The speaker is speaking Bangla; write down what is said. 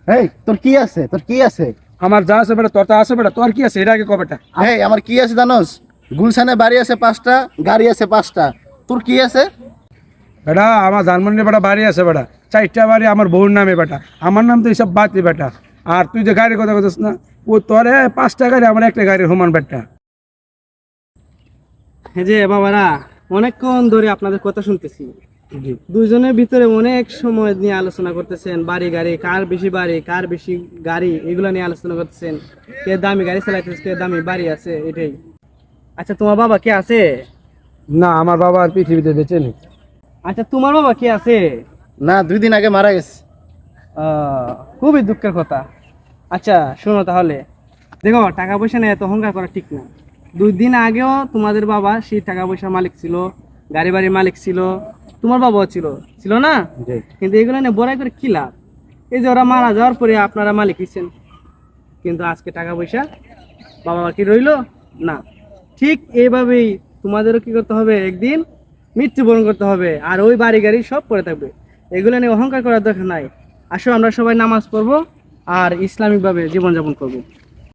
এই তোর কি আছে, তোর কি আছে? আমার যা আছে বেটা, তোর তা আছে বেটা, তোর কি আছে এটা আগে কবেটা? এই আমার কি আছে জানোস? গুলশানে বাড়ি আছে 5টা, গাড়ি আছে 5টা। তোর কি আছে? বেটা আমার জানমন্ডি বেটা বাড়ি আছে বেটা, 4টা বাড়ি আমার বউর নামে বেটা, আমার নাম তো এইসব বাতি বেটা। আর তুই যে গাড়ির কথা বলছিস না, ও তোর 5টা গাড়ি, আমার একটা গাড়ির সমান বেটা। এই যে বাবারা, অনেকক্ষণ ধরে আপনাদের কথা শুনতেছি। দুইজনের ভিতরে অনেক সময় নিয়ে আলোচনা করতেছেন, বাড়ি গাড়ি, কার বেশি বাড়ি কার বেশি গাড়ি, এগুলো নিয়ে আলোচনা করতেছেন। কে দামি গাড়ি চালাইতেছে, কে দামি বাড়ি আছে, এটাই। আচ্ছা তোমার বাবা কে আছে? না, আমার বাবা আর পৃথিবীতে বেঁচে নেই। আচ্ছা তোমার বাবা কে আছে? না, 2 দিন আগে মারা গেছে। খুবই দুঃখের কথা। আচ্ছা শোনো তাহলে, দেখো টাকা পয়সা নিয়ে এত অহংকার করা ঠিক না। 2 দিন আগেও তোমাদের বাবা সেই টাকা পয়সার মালিক ছিল, গাড়ি বাড়ির মালিক ছিল, তোমার বাবাও ছিল, ছিল না? কিন্তু এগুলো নিয়ে বড়াই করে কি লাভ? এই যে ওরা মারা যাওয়ার পরে আপনারা মালিক হয়েছেন, কিন্তু আজকে টাকা পয়সা বাবা মা কি রইলো না। ঠিক এইভাবেই তোমাদেরও কি করতে হবে, একদিন মৃত্যুবরণ করতে হবে, আর ওই বাড়ি গাড়ি সব পড়ে থাকবে। এগুলো নিয়ে অহংকার করার দরকার নাই। আসো আমরা সবাই নামাজ পড়বো আর ইসলামিকভাবে জীবনযাপন করবো।